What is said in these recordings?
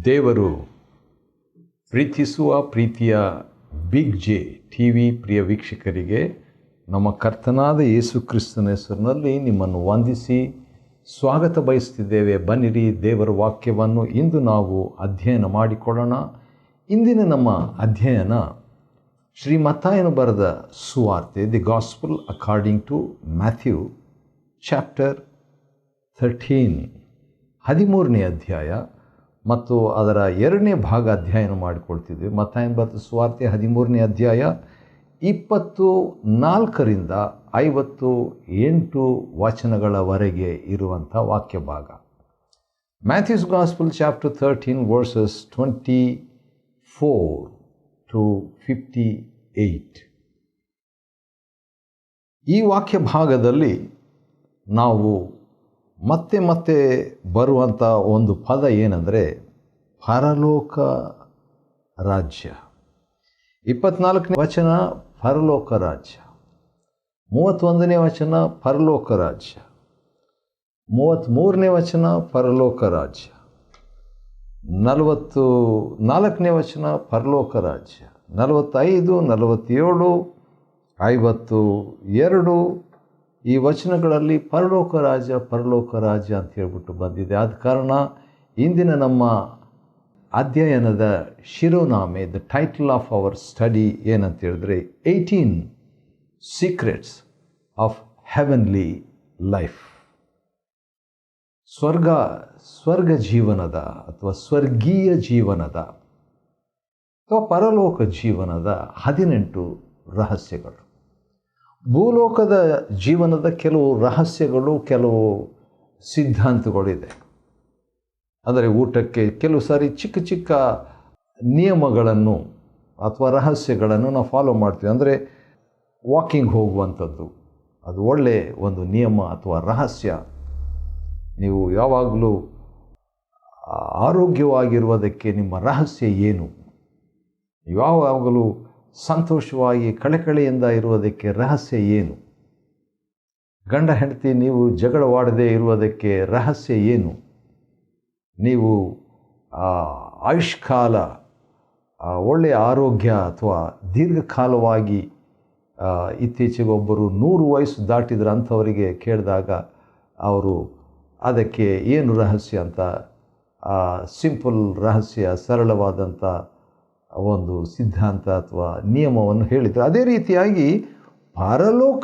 ದೇವರು ಪ್ರೀತಿಸುವ ಪ್ರೀತಿಯ ಬಿಗ್ ಜೆ ಟಿವಿ ಪ್ರಿಯ ವೀಕ್ಷಕರಿಗೆ ನಮ್ಮ ಕರ್ತನಾದ ಯೇಸು ಕ್ರಿಸ್ತನ ಹೆಸರಿನಲ್ಲಿ ನಿಮ್ಮನ್ನು ವಂದಿಸಿ ಸ್ವಾಗತ ಬಯಸ್ತಿದ್ದೇವೆ. ಬನ್ನಿರಿ, ದೇವರ ವಾಕ್ಯವನ್ನು ಇಂದು ನಾವು ಅಧ್ಯಯನ ಮಾಡಿಕೊಳ್ಳೋಣ. ಇಂದಿನ ನಮ್ಮ ಅಧ್ಯಯನ ಶ್ರೀ ಮತ್ತಾಯನು ಬರೆದ ಸುವಾರ್ತೆ, the gospel according to Matthew chapter 13ನೇ ಅಧ್ಯಾಯ ಮತ್ತು ಅದರ 2ನೇ ಭಾಗ ಅಧ್ಯಯನ ಮಾಡಿಕೊಳ್ತಿದ್ವಿ. ಮತ್ತಾಯನು ಬರೆದ ಸುವಾರ್ತೆ 13ನೇ ಅಧ್ಯಾಯ 24ರಿಂದ 58 ವಚನಗಳವರೆಗೆ ಇರುವಂಥ ವಾಕ್ಯ ಭಾಗ. Mathews gospel chapter 13 versus 24 to 58. ಈ ವಾಕ್ಯ ಭಾಗದಲ್ಲಿ ನಾವು ಮತ್ತೆ ಬರುವಂಥ ಒಂದು ಪದ ಏನಂದರೆ ಪರಲೋಕ ರಾಜ್ಯ. 24ನೇ ವಚನ ಪರಲೋಕ ರಾಜ್ಯ, 31ನೇ ವಚನ ಪರಲೋಕ ರಾಜ್ಯ, 33ನೇ ವಚನ ಪರಲೋಕ ರಾಜ್ಯ, 44ನೇ ವಚನ ಪರಲೋಕ ರಾಜ್ಯ, 45, 47, 52 ಈ ವಚನಗಳಲ್ಲಿ ಪರಲೋಕ ರಾಜ್ಯ ಅಂತ ಹೇಳ್ಬಿಟ್ಟು ಬಂದಿದೆ. ಆದ ಕಾರಣ ಇಂದಿನ ನಮ್ಮ ಅಧ್ಯಯನದ ಶಿರೋನಾಮೆ, the title of our study ಏನಂತ ಹೇಳಿದ್ರೆ 18 ಸೀಕ್ರೆಟ್ಸ್ ಆಫ್ ಹೆವೆನ್ಲಿ ಲೈಫ್. ಸ್ವರ್ಗ ಜೀವನದ ಅಥವಾ ಸ್ವರ್ಗೀಯ ಜೀವನದ ಅಥವಾ ಪರಲೋಕ ಜೀವನದ 18 ರಹಸ್ಯಗಳು. ಭೂಲೋಕದ ಜೀವನದ ಕೆಲವು ರಹಸ್ಯಗಳು, ಕೆಲವು ಸಿದ್ಧಾಂತಗಳಿದೆ. ಅಂದರೆ ಊಟಕ್ಕೆ ಕೆಲವು ಸಾರಿ ಚಿಕ್ಕ ನಿಯಮಗಳನ್ನು ಅಥವಾ ರಹಸ್ಯಗಳನ್ನು ನಾವು ಫಾಲೋ ಮಾಡ್ತೀವಿ. ಅಂದರೆ ವಾಕಿಂಗ್ ಹೋಗುವಂಥದ್ದು, ಅದು ಒಳ್ಳೆಯ ಒಂದು ನಿಯಮ ಅಥವಾ ರಹಸ್ಯ. ನೀವು ಯಾವಾಗಲೂ ಆರೋಗ್ಯವಾಗಿರುವುದಕ್ಕೆ ನಿಮ್ಮ ರಹಸ್ಯ ಏನು? ಯಾವಾಗಲೂ ಸಂತೋಷವಾಗಿ ಕಳಕಳಿಯಿಂದ ಇರುವುದಕ್ಕೆ ರಹಸ್ಯ ಏನು? ಗಂಡ ಹೆಂಡತಿ ನೀವು ಜಗಳವಾಡದೇ ಇರುವುದಕ್ಕೆ ರಹಸ್ಯ ಏನು? ನೀವು ಆಯುಷ್ಕಾಲ, ಒಳ್ಳೆಯ ಆರೋಗ್ಯ ಅಥವಾ ದೀರ್ಘಕಾಲವಾಗಿ, ಇತ್ತೀಚೆಗೆ ಒಬ್ಬರು 100 ವಯಸ್ಸು ದಾಟಿದ್ರೆ ಅಂಥವರಿಗೆ ಕೇಳಿದಾಗ ಅವರು ಅದಕ್ಕೆ ಏನು ರಹಸ್ಯ ಅಂತ ಸಿಂಪಲ್ ರಹಸ್ಯ, ಸರಳವಾದಂಥ ಒಂದು ಸಿದ್ಧಾಂತ ಅಥವಾ ನಿಯಮವನ್ನು ಹೇಳಿದರು. ಅದೇ ರೀತಿಯಾಗಿ ಪರಲೋಕ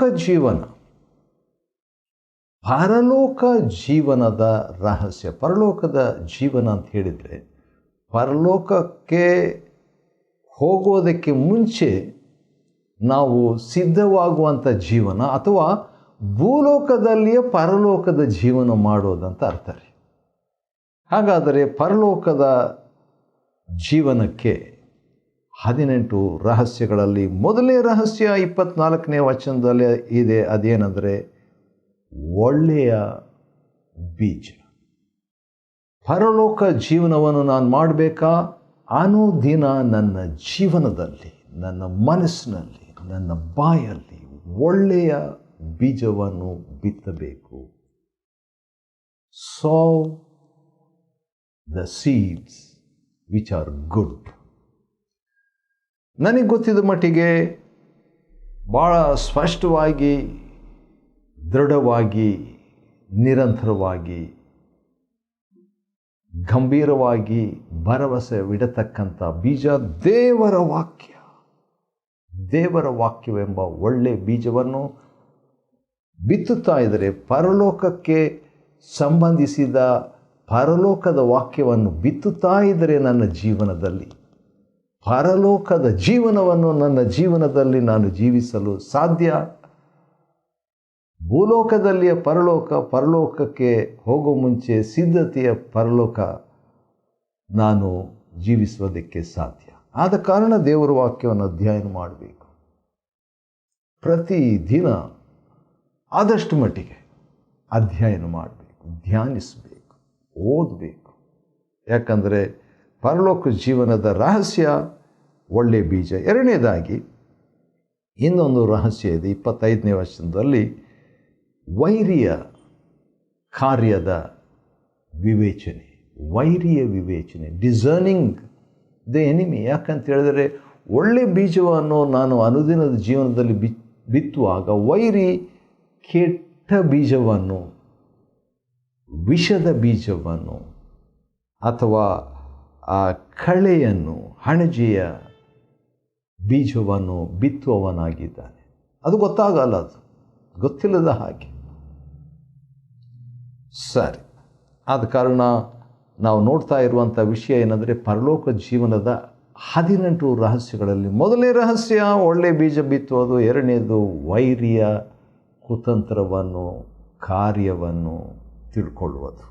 ಜೀವನದ ರಹಸ್ಯ. ಪರಲೋಕದ ಜೀವನ ಅಂತ ಹೇಳಿದರೆ, ಪರಲೋಕಕ್ಕೆ ಹೋಗೋದಕ್ಕೆ ಮುಂಚೆ ನಾವು ಸಿದ್ಧವಾಗುವಂಥ ಜೀವನ ಅಥವಾ ಭೂಲೋಕದಲ್ಲಿಯೇ ಪರಲೋಕದ ಜೀವನ ಮಾಡೋದಂತ ಅರ್ಥ ರೀ. ಹಾಗಾದರೆ ಪರಲೋಕದ ಜೀವನಕ್ಕೆ 18 ರಹಸ್ಯಗಳಲ್ಲಿ ಮೊದಲನೇ ರಹಸ್ಯ 24ನೇ ವಚನದಲ್ಲಿ ಇದೆ. ಅದೇನೆಂದರೆ ಒಳ್ಳೆಯ ಬೀಜ. ಪರಲೋಕ ಜೀವನವನ್ನು ನಾನು ಮಾಡಬೇಕಾ? ಅನುದಿನ ನನ್ನ ಜೀವನದಲ್ಲಿ, ನನ್ನ ಮನಸ್ಸಿನಲ್ಲಿ, ನನ್ನ ಬಾಯಲ್ಲಿ ಒಳ್ಳೆಯ ಬೀಜವನ್ನು ಬಿತ್ತಬೇಕು. sow the seeds which are good. ನನಗೆ ಗೊತ್ತಿದ್ದ ಮಟ್ಟಿಗೆ ಭಾಳ ಸ್ಪಷ್ಟವಾಗಿ, ದೃಢವಾಗಿ, ನಿರಂತರವಾಗಿ, ಗಂಭೀರವಾಗಿ ಭರವಸೆವಿಡತಕ್ಕಂಥ ಬೀಜ ದೇವರ ವಾಕ್ಯವೆಂಬ ಒಳ್ಳೆಯ ಬೀಜವನ್ನು ಬಿತ್ತುತ್ತಾ ಇದ್ದರೆ, ಪರಲೋಕಕ್ಕೆ ಸಂಬಂಧಿಸಿದ ಪರಲೋಕದ ವಾಕ್ಯವನ್ನು ಬಿತ್ತುತ್ತಾ ಇದ್ದರೆ ನನ್ನ ಜೀವನದಲ್ಲಿ ಪರಲೋಕದ ಜೀವನವನ್ನು ನನ್ನ ಜೀವನದಲ್ಲಿ ನಾನು ಜೀವಿಸಲು ಸಾಧ್ಯ. ಭೂಲೋಕದಲ್ಲಿಯ ಪರಲೋಕಕ್ಕೆ ಹೋಗೋ ಮುಂಚೆ ಸಿದ್ಧತೆಯ ಪರಲೋಕ ನಾನು ಜೀವಿಸುವುದಕ್ಕೆ ಸಾಧ್ಯ. ಆದ ಕಾರಣ ದೇವರ ವಾಕ್ಯವನ್ನು ಅಧ್ಯಯನ ಮಾಡಬೇಕು. ಪ್ರತಿದಿನ ಆದಷ್ಟು ಮಟ್ಟಿಗೆ ಅಧ್ಯಯನ ಮಾಡಬೇಕು, ಧ್ಯಾನಿಸಬೇಕು, ಓದಬೇಕು. ಯಾಕಂದರೆ ಪರಲೋಕ ಜೀವನದ ರಹಸ್ಯ ಒಳ್ಳೆಯ ಬೀಜ. 2ನೇದಾಗಿ ಇನ್ನೊಂದು ರಹಸ್ಯ ಇದೆ. 25ನೇ ವಚನದಲ್ಲಿ ವೈರಿಯ ಕಾರ್ಯದ ವಿವೇಚನೆ. ವೈರಿಯ ವಿವೇಚನೆ, ಡಿಸರ್ನಿಂಗ್ ದ ಎನಿಮಿ. ಯಾಕಂತ ಹೇಳಿದರೆ ಒಳ್ಳೆ ಬೀಜವನ್ನು ನಾನು ಅನುದಿನದ ಜೀವನದಲ್ಲಿ ಬಿತ್ತುವಾಗ ವೈರಿ ಕೆಟ್ಟ ಬೀಜವನ್ನು, ವಿಷದ ಬೀಜವನ್ನು ಅಥವಾ ಆ ಕಳೆಯನ್ನು, ಹಣಜೆಯ ಬೀಜವನ್ನು ಬಿತ್ತುವವನಾಗಿದ್ದಾನೆ. ಅದು ಗೊತ್ತಾಗಲ್ಲ, ಅದು ಗೊತ್ತಿಲ್ಲದ ಹಾಗೆ. ಸರಿ, ಆದ ಕಾರಣ ನಾವು ನೋಡ್ತಾ ಇರುವಂಥ ವಿಷಯ ಏನಂದರೆ ಪರಲೋಕ ಜೀವನದ 18 ರಹಸ್ಯಗಳಲ್ಲಿ ಮೊದಲನೇ ರಹಸ್ಯ ಒಳ್ಳೆ ಬೀಜ ಬಿತ್ತುವುದು, ಎರಡನೇದು ವೈರಿಯ ಕುತಂತ್ರವನ್ನು, ಕಾರ್ಯವನ್ನು ತಿಳ್ಕೊಳ್ಳುವುದು.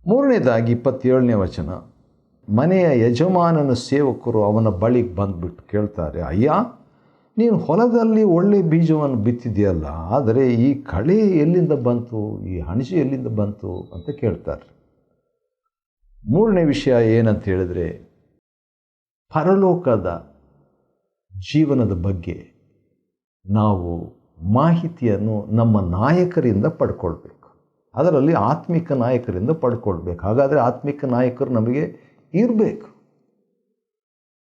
ಮೂರನೇದಾಗಿ 27ನೇ ವಚನ, ಮನೆಯ ಯಜಮಾನನ ಸೇವಕರು ಅವನ ಬಳಿಗೆ ಬಂದುಬಿಟ್ಟು ಕೇಳ್ತಾರೆ, ಅಯ್ಯ, ನೀನು ಹೊಲದಲ್ಲಿ ಒಳ್ಳೆ ಬೀಜವನ್ನು ಬಿತ್ತಿದೆಯಲ್ಲ, ಆದರೆ ಈ ಕಳೆ ಎಲ್ಲಿಂದ ಬಂತು, ಈ ಹಣಸೆ ಎಲ್ಲಿಂದ ಬಂತು ಅಂತ ಕೇಳ್ತಾರೆ. ಮೂರನೇ ವಿಷಯ ಏನಂತ ಹೇಳಿದರೆ, ಪರಲೋಕದ ಜೀವನದ ಬಗ್ಗೆ ನಾವು ಮಾಹಿತಿಯನ್ನು ನಮ್ಮ ನಾಯಕರಿಂದ ಪಡ್ಕೊಳ್ಬೇಕು. ಅದರಲ್ಲಿ ಆತ್ಮಿಕ ನಾಯಕರಿಂದ ಪಡ್ಕೊಳ್ಬೇಕು. ಹಾಗಾದರೆ ಆತ್ಮಿಕ ನಾಯಕರು ನಮಗೆ ಇರಬೇಕು,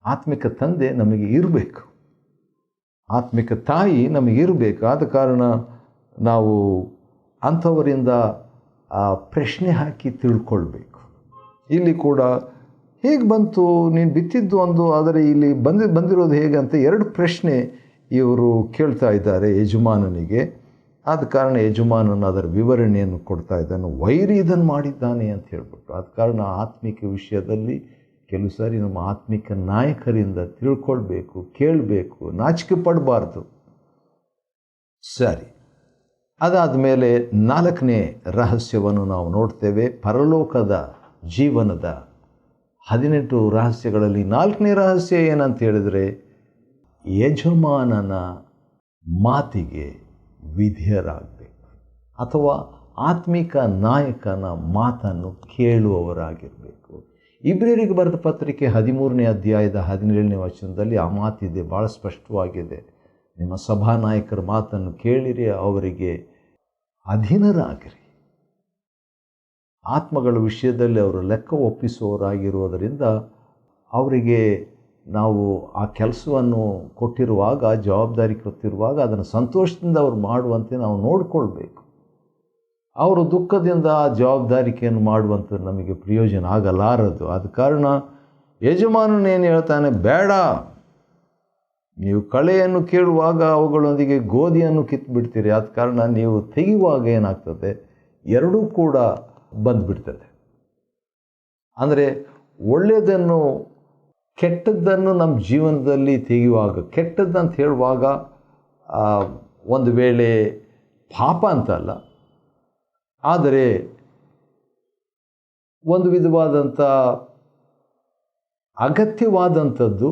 ಆತ್ಮಿಕ ತಂದೆ ನಮಗೆ ಇರಬೇಕು, ಆತ್ಮಿಕ ತಾಯಿ ನಮಗಿರಬೇಕು. ಆದ ಕಾರಣ ನಾವು ಅಂಥವರಿಂದ ಪ್ರಶ್ನೆ ಹಾಕಿ ತಿಳ್ಕೊಳ್ಬೇಕು. ಇಲ್ಲಿ ಕೂಡ ಹೇಗೆ ಬಂತು, ನೀನು ಬಿತ್ತಿದ್ದು ಒಂದು, ಆದರೆ ಇಲ್ಲಿ ಬಂದಿರೋದು ಹೇಗೆ ಅಂತ 2 ಪ್ರಶ್ನೆ ಇವರು ಕೇಳ್ತಾ ಇದ್ದಾರೆ ಯಜಮಾನನಿಗೆ. ಆದ ಕಾರಣ ಯಜಮಾನನ ಅದರ ವಿವರಣೆಯನ್ನು ಕೊಡ್ತಾ ಇದ್ದಾನೆ, ವೈರಿ ಇದನ್ನು ಮಾಡಿದ್ದಾನೆ ಅಂತ ಹೇಳ್ಬಿಟ್ಟು. ಆದ ಕಾರಣ ಆತ್ಮಿಕ ವಿಷಯದಲ್ಲಿ ಕೆಲವು ಸಾರಿ ನಮ್ಮ ಆತ್ಮಿಕ ನಾಯಕರಿಂದ ತಿಳ್ಕೊಳ್ಬೇಕು, ಕೇಳಬೇಕು, ನಾಚಿಕೆ ಪಡಬಾರ್ದು. ಸರಿ, ಅದಾದ ಮೇಲೆ 4ನೇ ರಹಸ್ಯವನ್ನು ನಾವು ನೋಡ್ತೇವೆ. ಪರಲೋಕದ ಜೀವನದ 18 ರಹಸ್ಯಗಳಲ್ಲಿ 4ನೇ ರಹಸ್ಯ ಏನಂತ ಹೇಳಿದರೆ, ಯಜಮಾನನ ಮಾತಿಗೆ ವಿಧೇಯರಾಗಬೇಕು ಅಥವಾ ಆತ್ಮಿಕ ನಾಯಕನ ಮಾತನ್ನು ಕೇಳುವವರಾಗಿರಬೇಕು. ಇಬ್ರಿಯರಿಗೆ ಬರೆದ ಪತ್ರಿಕೆ 13ನೇ ಅಧ್ಯಾಯದ 17ನೇ ವಚನದಲ್ಲಿ ಆ ಮಾತಿದೆ, ಭಾಳ ಸ್ಪಷ್ಟವಾಗಿದೆ. ನಿಮ್ಮ ಸಭಾನಾಯಕರ ಮಾತನ್ನು ಕೇಳಿರಿ, ಅವರಿಗೆ ಅಧೀನರಾಗಿರಿ. ಆತ್ಮಗಳ ವಿಷಯದಲ್ಲಿ ಅವರು ಲೆಕ್ಕ ಒಪ್ಪಿಸುವವರಾಗಿರುವುದರಿಂದ ಅವರಿಗೆ ನಾವು ಆ ಕೆಲಸವನ್ನು ಕೊಟ್ಟಿರುವಾಗ, ಜವಾಬ್ದಾರಿ ಕೊಟ್ಟಿರುವಾಗ ಅದನ್ನು ಸಂತೋಷದಿಂದ ಅವರು ಮಾಡುವಂತೆ ನಾವು ನೋಡಿಕೊಳ್ಬೇಕು. ಅವರು ದುಃಖದಿಂದ ಆ ಜವಾಬ್ದಾರಿಕೆಯನ್ನು ಮಾಡುವಂಥ ನಮಗೆ ಪ್ರಯೋಜನ ಆಗಲಾರದು. ಆದ ಕಾರಣ ಯಜಮಾನನೇನು ಹೇಳ್ತಾನೆ, ಬೇಡ, ನೀವು ಕಳೆಯನ್ನು ಕೇಳುವಾಗ ಅವುಗಳೊಂದಿಗೆ ಗೋಧಿಯನ್ನು ಕಿತ್ತುಬಿಡ್ತೀರಿ. ಆದ ಕಾರಣ ನೀವು ತೆಗೆಯುವಾಗ ಏನಾಗ್ತದೆ, ಎರಡೂ ಕೂಡ ಬಂದುಬಿಡ್ತದೆ. ಅಂದರೆ ಒಳ್ಳೆಯದನ್ನು, ಕೆಟ್ಟದ್ದನ್ನು ನಮ್ಮ ಜೀವನದಲ್ಲಿ ತೆಗೆಯುವಾಗ, ಕೆಟ್ಟದ್ದಂತ ಹೇಳುವಾಗ ಒಂದು ವೇಳೆ ಪಾಪ ಅಂತಲ್ಲ, ಆದರೆ ಒಂದು ವಿಧವಾದಂಥ ಅಗತ್ಯವಾದಂಥದ್ದು,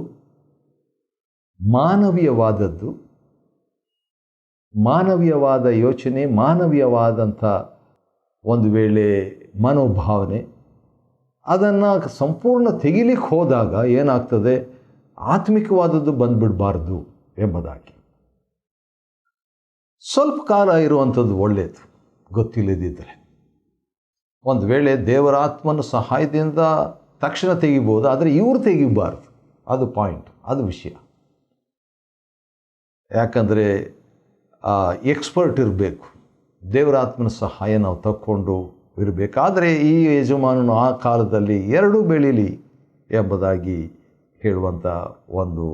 ಮಾನವೀಯವಾದ ಯೋಚನೆ, ಮಾನವೀಯವಾದಂಥ ಒಂದು ವೇಳೆ ಮನೋಭಾವನೆ, ಅದನ್ನು ಸಂಪೂರ್ಣ ತೆಗಿಲಿಕ್ಕೆ ಹೋದಾಗ ಏನಾಗ್ತದೆ, ಆತ್ಮಿಕವಾದದ್ದು ಬಂದುಬಿಡಬಾರ್ದು ಎಂಬುದಾಗಿ. ಸ್ವಲ್ಪ ಕಾಲ ಇರುವಂಥದ್ದು ಒಳ್ಳೆಯದು, ಗೊತ್ತಿಲ್ಲದಿದ್ದರೆ. ಒಂದು ವೇಳೆ ದೇವರ ಆತ್ಮನ ಸಹಾಯದಿಂದ ತಕ್ಷಣ ತೆಗಿಬೋದು, ಆದರೆ ಇವರು ತೆಗಿಬಾರ್ದು. ಅದು ಪಾಯಿಂಟ್, ಅದು ವಿಷಯ. ಯಾಕಂದರೆ ಎಕ್ಸ್ಪರ್ಟ್ ಇರಬೇಕು, ದೇವರ ಆತ್ಮನ ಸಹಾಯ ನಾವು ತಕ್ಕೊಂಡು ಇರಬೇಕಾದರೆ ಈ ಯಜಮಾನನು ಆ ಕಾಲದಲ್ಲಿ 2 ಬೆಳೀಲಿ ಎಂಬುದಾಗಿ ಹೇಳುವಂಥ ಒಂದು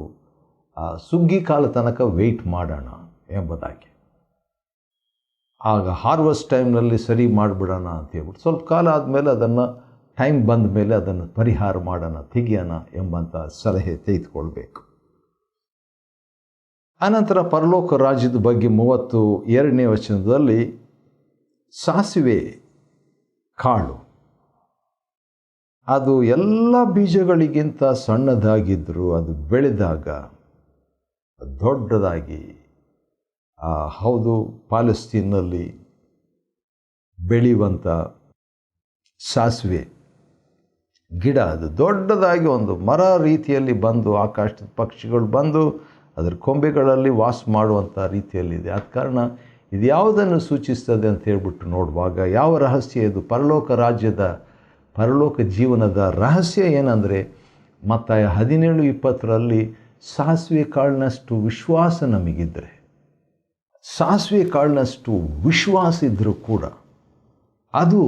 ಸುಗ್ಗಿ ಕಾಲ ತನಕ ವೆಯ್ಟ್ ಮಾಡೋಣ ಎಂಬುದಾಗಿ. ಆಗ ಹಾರ್ವೆಸ್ಟ್ ಟೈಮ್ನಲ್ಲಿ ಸರಿ ಮಾಡಿಬಿಡೋಣ ಅಂತ ಹೇಳ್ಬಿಟ್ಟು ಸ್ವಲ್ಪ ಕಾಲ ಆದಮೇಲೆ ಅದನ್ನು, ಟೈಮ್ ಬಂದ ಮೇಲೆ ಅದನ್ನು ಪರಿಹಾರ ಮಾಡೋಣ, ತೆಗಿಯೋಣ ಎಂಬಂಥ ಸಲಹೆ ತೆಗೆದುಕೊಳ್ಬೇಕು. ಅನಂತರ ಪರಲೋಕ ರಾಜ್ಯದ ಬಗ್ಗೆ 32ನೇ ವಚನದಲ್ಲಿ, ಸಾಸಿವೆ ಕಾಳು ಅದು ಎಲ್ಲ ಬೀಜಗಳಿಗಿಂತ ಸಣ್ಣದಾಗಿದ್ದರೂ ಅದು ಬೆಳೆದಾಗ ದೊಡ್ಡದಾಗಿ, ಹೌದು, ಪಾಲೆಸ್ತೀನಲ್ಲಿ ಬೆಳೆಯುವಂಥ ಸಾಸಿವೆ ಗಿಡ ಅದು ದೊಡ್ಡದಾಗಿ ಒಂದು ಮರ ರೀತಿಯಲ್ಲಿ ಬಂದು, ಆಕಾಶದ ಪಕ್ಷಿಗಳು ಬಂದು ಅದರ ಕೊಂಬೆಗಳಲ್ಲಿ ವಾಸ ಮಾಡುವಂಥ ರೀತಿಯಲ್ಲಿದೆ. ಆದ ಕಾರಣ ಇದು ಯಾವುದನ್ನು ಸೂಚಿಸ್ತದೆ ಅಂತ ಹೇಳ್ಬಿಟ್ಟು ನೋಡುವಾಗ, ಯಾವ ರಹಸ್ಯ ಇದು? ಪರಲೋಕ ರಾಜ್ಯದ ಪರಲೋಕ ಜೀವನದ ರಹಸ್ಯ ಏನಂದರೆ ಮತ್ತಾಯ 17:20 ಸಾಸಿವೆ ಕಾಳಿನಷ್ಟು ವಿಶ್ವಾಸ ನಮಗಿದ್ದರೆ, ಸಾಸಿವೆ ಕಾಳಿನಷ್ಟು ವಿಶ್ವಾಸ ಇದ್ದರೂ ಕೂಡ ಅದು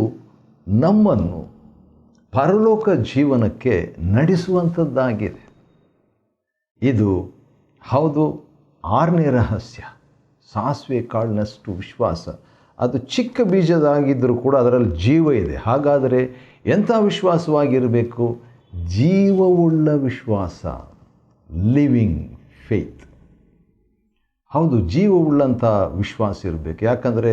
ನಮ್ಮನ್ನು ಪರಲೋಕ ಜೀವನಕ್ಕೆ ನಡೆಸುವಂಥದ್ದಾಗಿದೆ. ಇದು ಹೌದು 6ನೇ ರಹಸ್ಯ. ಸಾಸಿವೆ ಕಾಳಿನಷ್ಟು ವಿಶ್ವಾಸ, ಅದು ಚಿಕ್ಕ ಬೀಜದಾಗಿದ್ದರೂ ಕೂಡ ಅದರಲ್ಲಿ ಜೀವ ಇದೆ. ಹಾಗಾದರೆ ಎಂಥ ವಿಶ್ವಾಸವಾಗಿರಬೇಕು? ಜೀವವುಳ್ಳ ವಿಶ್ವಾಸ, ಲಿವಿಂಗ್ ಫೇತ್. ಹೌದು, ಜೀವವುಳ್ಳಂಥ ವಿಶ್ವಾಸ ಇರಬೇಕು. ಯಾಕಂದರೆ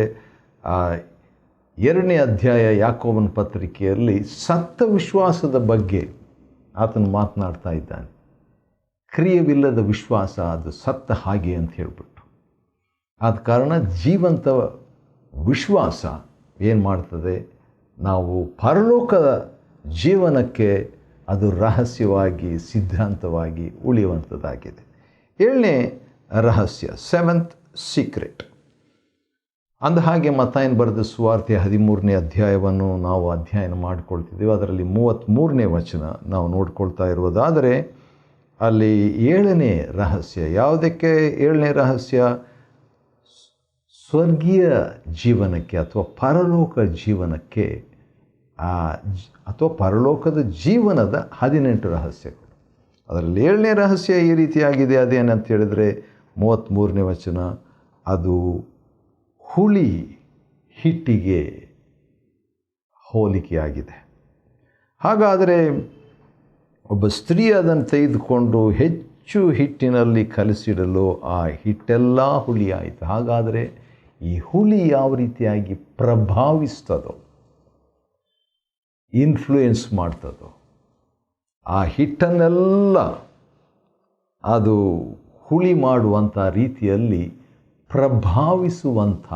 2ನೇ ಅಧ್ಯಾಯ ಯಾಕೋಬನ ಪತ್ರಿಕೆಯಲ್ಲಿ ಸತ್ತ ವಿಶ್ವಾಸದ ಬಗ್ಗೆ ಆತನು ಮಾತನಾಡ್ತಾ ಇದ್ದಾನೆ. ಕ್ರಿಯವಿಲ್ಲದ ವಿಶ್ವಾಸ ಅದು ಸತ್ತ ಹಾಗೆ ಅಂತ ಹೇಳಿಬಿಟ್ಟು. ಆದ ಕಾರಣ ಜೀವಂತ ವಿಶ್ವಾಸ ಏನು ಮಾಡ್ತದೆ? ನಾವು ಪರಲೋಕದ ಜೀವನಕ್ಕೆ ಅದು ರಹಸ್ಯವಾಗಿ ಸಿದ್ಧಾಂತವಾಗಿ ಉಳಿಯುವಂಥದ್ದಾಗಿದೆ. 7ನೇ ರಹಸ್ಯ, 7th ಸೀಕ್ರೆಟ್. ಅಂದ ಹಾಗೆ ಮತ್ತಾಯನ ಬರೆದ ಸುವಾರ್ತೆ 13ನೇ ಅಧ್ಯಾಯವನ್ನು ನಾವು ಅಧ್ಯಯನ ಮಾಡಿಕೊಳ್ತಿದ್ದೀವಿ. ಅದರಲ್ಲಿ 33ನೇ ವಚನ ನಾವು ನೋಡ್ಕೊಳ್ತಾ ಇರುವುದಾದರೆ ಅಲ್ಲಿ 7ನೇ ರಹಸ್ಯ. ಯಾವುದಕ್ಕೆ 7ನೇ ರಹಸ್ಯ? ಸ್ವರ್ಗೀಯ ಜೀವನಕ್ಕೆ ಅಥವಾ ಪರಲೋಕ ಜೀವನಕ್ಕೆ, ಅಥವಾ ಪರಲೋಕದ ಜೀವನದ 18 ರಹಸ್ಯಗಳು. ಅದರಲ್ಲಿ 7ನೇ ರಹಸ್ಯ ಈ ರೀತಿಯಾಗಿದೆ. ಅದೇನಂತ ಹೇಳಿದರೆ 33ನೇ ವಚನ, ಅದು ಹುಳಿ ಹಿಟ್ಟಿಗೆ ಹೋಲಿಕೆಯಾಗಿದೆ. ಹಾಗಾದರೆ ಒಬ್ಬ ಸ್ತ್ರೀ ಅದನ್ನು ತೆಗೆದುಕೊಂಡು ಹೆಚ್ಚು ಹಿಟ್ಟಿನಲ್ಲಿ ಕಲಸಿಡಲು ಆ ಹಿಟ್ಟೆಲ್ಲ ಹುಳಿ ಆಯಿತು. ಹಾಗಾದರೆ ಈ ಹುಳಿ ಯಾವ ರೀತಿಯಾಗಿ ಪ್ರಭಾವಿಸ್ತದೋ, ಇನ್ಫ್ಲೂಯೆನ್ಸ್ ಮಾಡ್ತದೋ, ಆ ಹಿಟ್ಟನ್ನೆಲ್ಲ ಅದು ಹುಳಿ ಮಾಡುವಂಥ ರೀತಿಯಲ್ಲಿ ಪ್ರಭಾವಿಸುವಂಥ,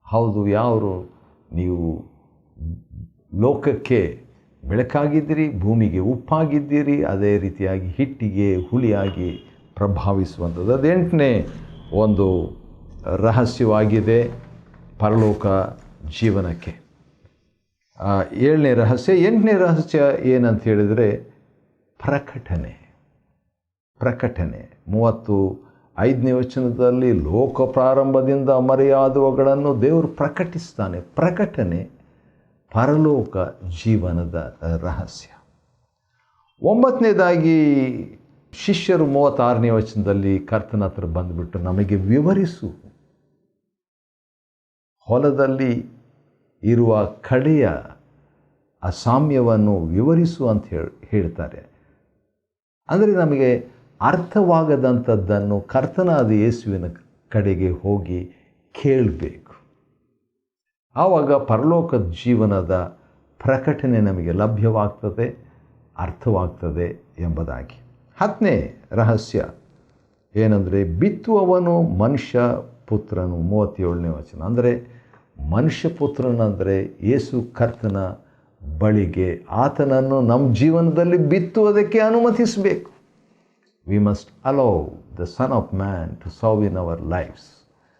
ಹೌದು, ಯಾರು ನೀವು ಲೋಕಕ್ಕೆ ಬೆಳಕಾಗಿದ್ದೀರಿ, ಭೂಮಿಗೆ ಉಪ್ಪಾಗಿದ್ದೀರಿ, ಅದೇ ರೀತಿಯಾಗಿ ಹಿಟ್ಟಿಗೆ ಹುಳಿಯಾಗಿ ಪ್ರಭಾವಿಸುವಂಥದ್ದು. ಅದು 8ನೇ ಒಂದು ರಹಸ್ಯವಾಗಿದೆ ಪರಲೋಕ ಜೀವನಕ್ಕೆ. 7ನೇ ರಹಸ್ಯ. 8ನೇ ರಹಸ್ಯ ಏನಂತ ಹೇಳಿದರೆ ಪ್ರಕಟಣೆ. 35ನೇ ವಚನದಲ್ಲಿ ಲೋಕ ಪ್ರಾರಂಭದಿಂದ ಮರೆಯಾದವುಗಳನ್ನು ದೇವರು ಪ್ರಕಟಿಸ್ತಾನೆ. ಪ್ರಕಟಣೆ ಪರಲೋಕ ಜೀವನದ ರಹಸ್ಯ. 9ನೇದಾಗಿ ಶಿಷ್ಯರು 36ನೇ ವಚನದಲ್ಲಿ ಕರ್ತನ ಹತ್ರ ಬಂದುಬಿಟ್ಟು ನಮಗೆ ವಿವರಿಸು, ಹೊಲದಲ್ಲಿ ಇರುವ ಕಡೆಯ ಅಸಾಮ್ಯವನ್ನು ವಿವರಿಸು ಅಂತ ಹೇಳ್ತಾರೆ. ಅಂದರೆ ನಮಗೆ ಅರ್ಥವಾಗದಂಥದ್ದನ್ನು ಕರ್ತನಾದ ಯೇಸುವಿನ ಕಡೆಗೆ ಹೋಗಿ ಕೇಳಬೇಕು. ಆವಾಗ ಪರಲೋಕದ ಜೀವನದ ಪ್ರಕಟಣೆ ನಮಗೆ ಲಭ್ಯವಾಗ್ತದೆ, ಅರ್ಥವಾಗ್ತದೆ ಎಂಬುದಾಗಿ. 10ನೇ ರಹಸ್ಯ ಏನಂದರೆ ಬಿತ್ತುವವನು ಮನುಷ್ಯ ಪುತ್ರನು. 37ನೇ ವಚನ. ಅಂದರೆ ಮನುಷ್ಯ ಪುತ್ರನಂದರೆ ಯೇಸು ಕರ್ತನ ಬಳಿಗೆ ಆತನನ್ನು ನಮ್ಮ ಜೀವನದಲ್ಲಿ ಬಿತ್ತುವುದಕ್ಕೆ ಅನುಮತಿಸಬೇಕು. We must allow the son of man to serve in our lives.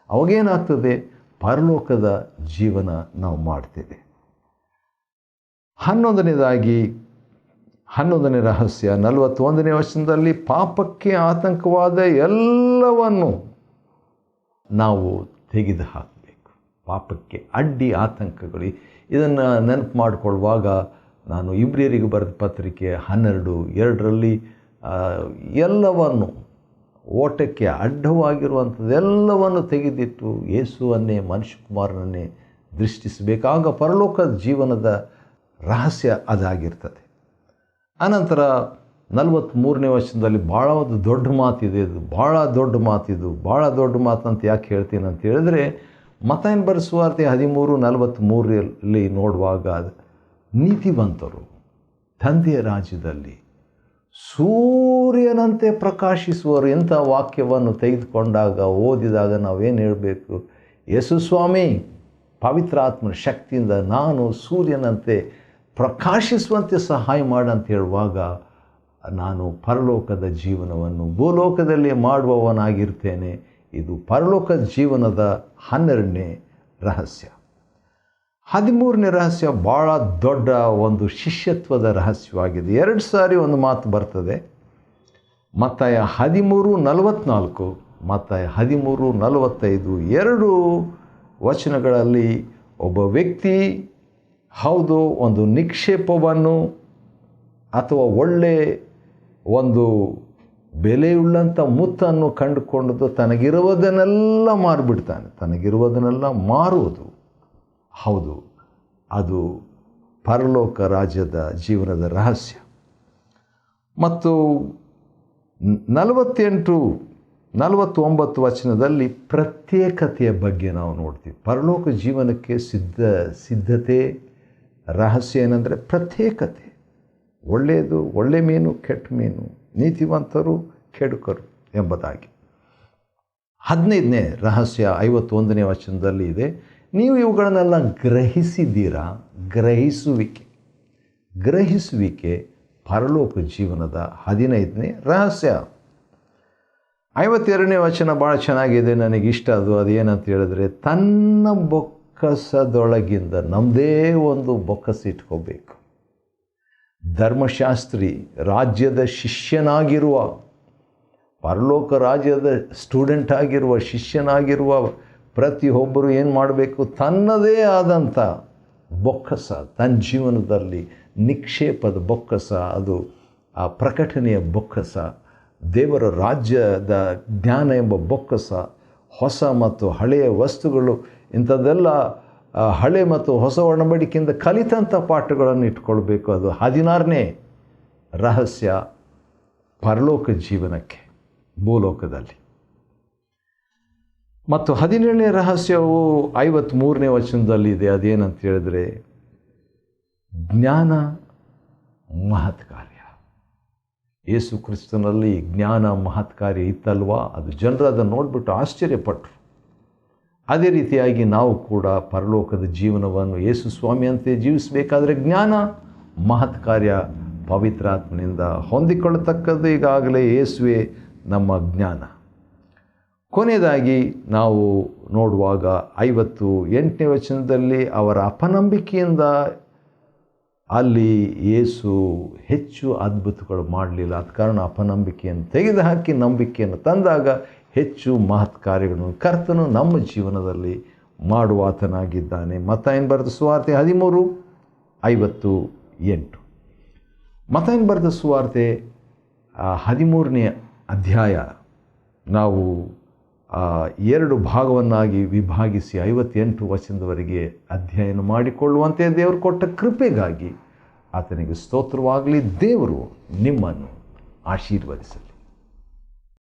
ಅವಾಗೇನಾಗ್ತದೆ? ಪರಲೋಕದ ಜೀವನ ನಾವು ಮಾಡ್ತೇವೆ. 11ನೇ ರಹಸ್ಯ 41ನೇ ವಚನದಲ್ಲಿ ಪಾಪಕ್ಕೆ ಆತಂಕವಾದ ಎಲ್ಲವನ್ನು ನಾವು ತೆಗೆದು ಹಾಕಬೇಕು. ಪಾಪಕ್ಕೆ ಅಡ್ಡಿ ಆತಂಕಗಳು, ಇದನ್ನು ನೆನಪು ಮಾಡಿಕೊಳ್ಳುವಾಗ ನಾನು ಇಬ್ರಿಯರಿಗೆ ಬರೆದ ಪತ್ರಿಕೆ 12:2 ಎಲ್ಲವನ್ನು, ಓಟಕ್ಕೆ ಅಡ್ಡವಾಗಿರುವಂಥದ್ದೆಲ್ಲವನ್ನು ತೆಗೆದಿಟ್ಟು ಯೇಸುವನ್ನೇ ಮನುಷ್ಯಕುಮಾರನನ್ನೇ ದೃಷ್ಟಿಸಬೇಕು. ಆಗ ಪರಲೋಕದ ಜೀವನದ ರಹಸ್ಯ ಅದಾಗಿರ್ತದೆ. ಅನಂತರ 43ನೇ ವಚನದಲ್ಲಿ ಭಾಳ ಒಂದು ದೊಡ್ಡ ಮಾತಿದೆ. ಇದು ಭಾಳ ದೊಡ್ಡ ಮಾತಿದು. ಭಾಳ ದೊಡ್ಡ ಮಾತಂತ ಯಾಕೆ ಹೇಳ್ತೀನಿ ಅಂತ ಹೇಳಿದ್ರೆ, ಮತ್ತಾಯನ ಬರೆದ ಸುವಾರ್ತೆ 13:43 ನೋಡುವಾಗ ನೀತಿವಂತರು ತಂದೆಯ ರಾಜ್ಯದಲ್ಲಿ ಸೂರ್ಯನಂತೆ ಪ್ರಕಾಶಿಸುವರು. ಇಂಥ ವಾಕ್ಯವನ್ನು ತೆಗೆದುಕೊಂಡಾಗ, ಓದಿದಾಗ ನಾವೇನು ಹೇಳಬೇಕು? ಯೇಸು ಸ್ವಾಮಿ ಪವಿತ್ರಾತ್ಮನ ಶಕ್ತಿಯಿಂದ ನಾನು ಸೂರ್ಯನಂತೆ ಪ್ರಕಾಶಿಸುವಂತೆ ಸಹಾಯ ಮಾಡಂತ ಹೇಳುವಾಗ, ನಾನು ಪರಲೋಕದ ಜೀವನವನ್ನು ಭೂಲೋಕದಲ್ಲಿ ಮಾಡುವವನಾಗಿರ್ತೇನೆ. ಇದು ಪರಲೋಕದ ಜೀವನದ 12ನೇ ರಹಸ್ಯ. 13ನೇ ರಹಸ್ಯ ಭಾಳ ದೊಡ್ಡ ಒಂದು ಶಿಷ್ಯತ್ವದ ರಹಸ್ಯವಾಗಿದೆ. 2 ಸಾರಿ ಒಂದು ಮಾತು ಬರ್ತದೆ. ಮತ್ತಾಯ 13:44, ಮತ್ತಾಯ 13:45 2 ವಚನಗಳಲ್ಲಿ ಒಬ್ಬ ವ್ಯಕ್ತಿ ಹೌದು ಒಂದು ನಿಕ್ಷೇಪವನ್ನು ಅಥವಾ ಒಳ್ಳೆ ಒಂದು ಬೆಲೆಯುಳ್ಳಂಥ ಮುತ್ತನ್ನು ಕಂಡುಕೊಂಡು ತನಗಿರುವುದನ್ನೆಲ್ಲ ಮಾರಿಬಿಡ್ತಾನೆ. ತನಗಿರುವುದನ್ನೆಲ್ಲ ಮಾರುವುದು ಹೌದು, ಅದು ಪರಲೋಕ ರಾಜ್ಯದ ಜೀವನದ ರಹಸ್ಯ. ಮತ್ತು 48-49 ವಚನದಲ್ಲಿ ಪ್ರತ್ಯೇಕತೆಯ ಬಗ್ಗೆ ನಾವು ನೋಡ್ತೀವಿ. ಪರಲೋಕ ಜೀವನಕ್ಕೆ ಸಿದ್ಧತೆ ರಹಸ್ಯ ಏನಂದರೆ ಪ್ರತ್ಯೇಕತೆ. ಒಳ್ಳೆಯದು ಒಳ್ಳೆ ಮೀನು, ಕೆಟ್ಟ ಮೀನು, ನೀತಿವಂತರು ಕೆಡುಕರು ಎಂಬುದಾಗಿ. 15ನೇ ರಹಸ್ಯ 51ನೇ ವಚನದಲ್ಲಿ ಇದೆ. ನೀವು ಇವುಗಳನ್ನೆಲ್ಲ ಗ್ರಹಿಸಿದ್ದೀರಾ? ಗ್ರಹಿಸುವಿಕೆ ಪರಲೋಕ ಜೀವನದ 15ನೇ ರಹಸ್ಯ. 52ನೇ ವಚನ ಭಾಳ ಚೆನ್ನಾಗಿದೆ, ನನಗಿಷ್ಟ. ಅದೇನಂತ ಹೇಳಿದ್ರೆ, ತನ್ನ ಬೊಕ್ಕಸದೊಳಗಿಂದ ನಮ್ಮದೇ ಒಂದು ಬೊಕ್ಕಸ ಇಟ್ಕೋಬೇಕು. ಧರ್ಮಶಾಸ್ತ್ರಿ ರಾಜ್ಯದ ಶಿಷ್ಯನಾಗಿರುವ, ಪರಲೋಕ ರಾಜ್ಯದ ಸ್ಟೂಡೆಂಟ್ ಆಗಿರುವ, ಶಿಷ್ಯನಾಗಿರುವ ಪ್ರತಿಯೊಬ್ಬರು ಏನು ಮಾಡಬೇಕು? ತನ್ನದೇ ಆದಂಥ ಬೊಕ್ಕಸ ತನ್ನ ಜೀವನದಲ್ಲಿ ನಿಕ್ಷೇಪದ ಬೊಕ್ಕಸ, ಅದು ಆ ಪ್ರಕಟಣೆಯ ಬೊಕ್ಕಸ, ದೇವರ ರಾಜ್ಯದ ಜ್ಞಾನ ಎಂಬ ಬೊಕ್ಕಸ, ಹೊಸ ಮತ್ತು ಹಳೆಯ ವಸ್ತುಗಳು, ಇಂಥದ್ದೆಲ್ಲ ಹಳೆ ಮತ್ತು ಹೊಸ ಒಡಂಬಡಿಕೆಯಿಂದ ಕಲಿತಂಥ ಪಾಠಗಳನ್ನು ಇಟ್ಕೊಳ್ಬೇಕು. ಅದು 16ನೇ ರಹಸ್ಯ ಪರಲೋಕ ಜೀವನಕ್ಕೆ ಭೂಲೋಕದಲ್ಲಿ. ಮತ್ತು 17ನೇ ರಹಸ್ಯವು 53ನೇ ವಚನದಲ್ಲಿದೆ. ಅದೇನಂತ ಹೇಳಿದ್ರೆ, ಜ್ಞಾನ ಮಹತ್ ಕಾರ್ಯ. ಯೇಸು ಕ್ರಿಸ್ತನಲ್ಲಿ ಜ್ಞಾನ ಮಹತ್ ಕಾರ್ಯ ಇತ್ತಲ್ವಾ? ಅದು ಜನರು ಅದನ್ನು ನೋಡಿಬಿಟ್ಟು ಆಶ್ಚರ್ಯಪಟ್ಟರು. ಅದೇ ರೀತಿಯಾಗಿ ನಾವು ಕೂಡ ಪರಲೋಕದ ಜೀವನವನ್ನು ಯೇಸು ಸ್ವಾಮಿಯಂತೆ ಜೀವಿಸಬೇಕಾದ್ರೆ ಜ್ಞಾನ ಮಹತ್ ಕಾರ್ಯ ಪವಿತ್ರಾತ್ಮನಿಂದ ಹೊಂದಿಕೊಳ್ಳತಕ್ಕದ್ದು. ಈಗಾಗಲೇ ಯೇಸುವೆ ನಮ್ಮ ಜ್ಞಾನ. ಕೊನೆಯದಾಗಿ ನಾವು ನೋಡುವಾಗ 58ನೇ ವಚನದಲ್ಲಿ ಅವರ ಅಪನಂಬಿಕೆಯಿಂದ ಅಲ್ಲಿ ಯೇಸು ಹೆಚ್ಚು ಅದ್ಭುತಗಳು ಮಾಡಲಿಲ್ಲ. ಆದ ಕಾರಣ ಅಪನಂಬಿಕೆಯನ್ನು ತೆಗೆದುಹಾಕಿ ನಂಬಿಕೆಯನ್ನು ತಂದಾಗ ಹೆಚ್ಚು ಮಹತ್ ಕಾರ್ಯಗಳನ್ನು ಕರ್ತನು ನಮ್ಮ ಜೀವನದಲ್ಲಿ ಮಾಡುವಾತನಾಗಿದ್ದಾನೆ. ಮತ್ತಾಯನ ಬರೆದ ಸುವಾರ್ತೆ 13:58. ಮತ್ತಾಯನ ಬರೆದ ಸುವಾರ್ತೆ 13ನೇ ಅಧ್ಯಾಯ ನಾವು 2 ಭಾಗವನ್ನಾಗಿ ವಿಭಾಗಿಸಿ 58 ವಚನದವರೆಗೆ ಅಧ್ಯಯನ ಮಾಡಿಕೊಳ್ಳುವಂತೆ ದೇವರು ಕೊಟ್ಟ ಕೃಪೆಗಾಗಿ ಆತನಿಗೆ ಸ್ತೋತ್ರವಾಗಲಿ. ದೇವರು ನಿಮ್ಮನ್ನು ಆಶೀರ್ವದಿಸಲಿ.